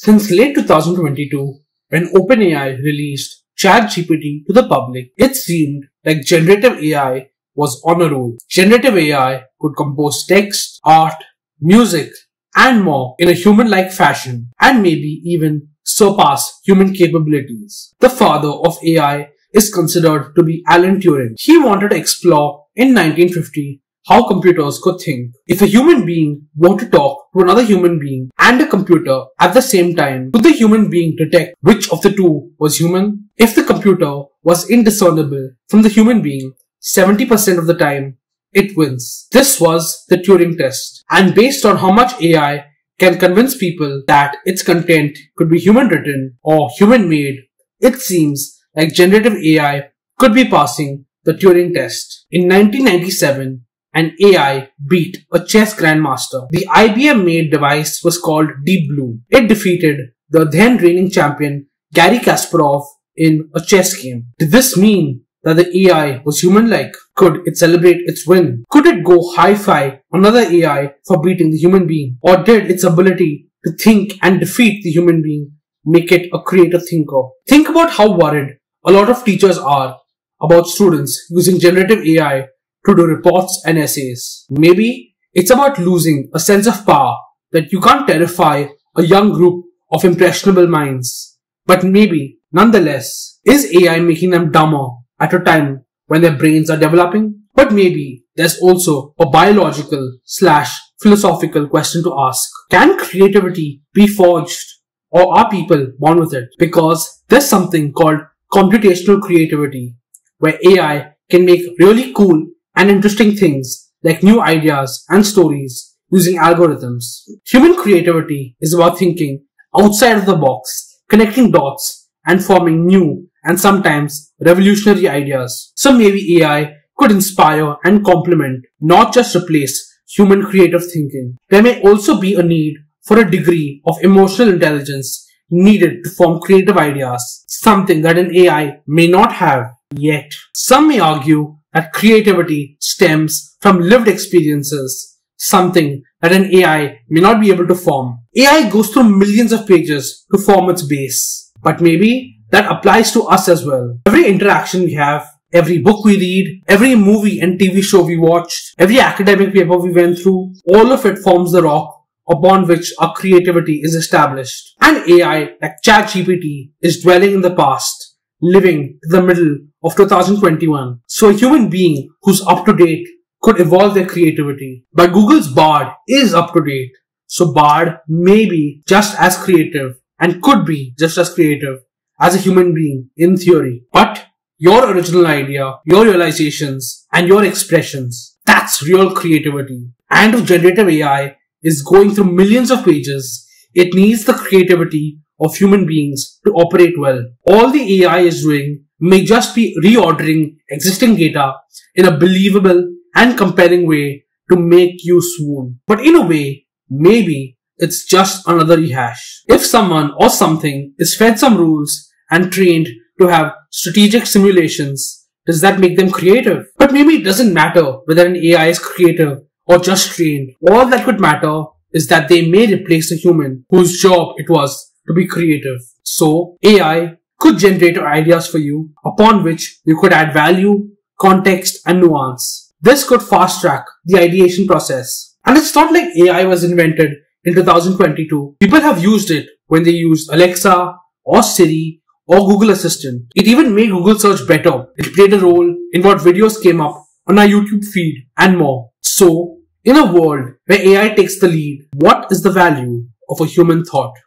Since late 2022, when OpenAI released ChatGPT to the public, it seemed like generative AI was on a roll. Generative AI could compose text, art, music, and more in a human-like fashion, and maybe even surpass human capabilities. The father of AI is considered to be Alan Turing. He wanted to explore in 1950 how computers could think. If a human being were to talk to another human being and a computer at the same time, could the human being detect which of the two was human? If the computer was indiscernible from the human being, 70% of the time, it wins. This was the Turing test. And based on how much AI can convince people that its content could be human written or human made, it seems like generative AI could be passing the Turing test. In 1997, an AI beat a chess grandmaster. The IBM-made device was called Deep Blue. It defeated the then reigning champion Garry Kasparov in a chess game. Did this mean that the AI was human-like? Could it celebrate its win? Could it go hi-fi another AI for beating the human being? Or did its ability to think and defeat the human being make it a creative thinker? Think about how worried a lot of teachers are about students using generative AI to do reports and essays. Maybe it's about losing a sense of power that you can't terrify a young group of impressionable minds. But maybe, nonetheless, is AI making them dumber at a time when their brains are developing? But maybe there's also a biological/philosophical question to ask. Can creativity be forged, or are people born with it? Because there's something called computational creativity, where AI can make really cool and interesting things like new ideas and stories using algorithms. Human creativity is about thinking outside of the box, connecting dots, and forming new and sometimes revolutionary ideas. So maybe AI could inspire and complement, not just replace, human creative thinking. There may also be a need for a degree of emotional intelligence needed to form creative ideas, something that an AI may not have yet. Some may argue that creativity stems from lived experiences, something that an AI may not be able to form. AI goes through millions of pages to form its base, but maybe that applies to us as well. Every interaction we have, every book we read, every movie and TV show we watched, every academic paper we went through, all of it forms the rock upon which our creativity is established. And AI, like ChatGPT, is dwelling in the past, living to the middle of 2021. So a human being who's up to date could evolve their creativity. But Google's Bard is up to date. So Bard may be just as creative and could be just as creative as a human being in theory. But your original idea, your realizations, and your expressions, that's real creativity. And if generative AI is going through millions of pages, it needs the creativity of human beings to operate well. All the AI is doing may just be reordering existing data in a believable and compelling way to make you swoon. But in a way, maybe it's just another rehash. If someone or something is fed some rules and trained to have strategic simulations, does that make them creative? But maybe it doesn't matter whether an AI is creative or just trained. All that could matter is that they may replace a human whose job it was to be creative. So AI could generate ideas for you upon which you could add value, context, and nuance. This could fast track the ideation process. And it's not like AI was invented in 2022. People have used it when they used Alexa or Siri or Google Assistant. It even made Google search better. It played a role in what videos came up on our YouTube feed and more. So, in a world where AI takes the lead, what is the value of a human thought?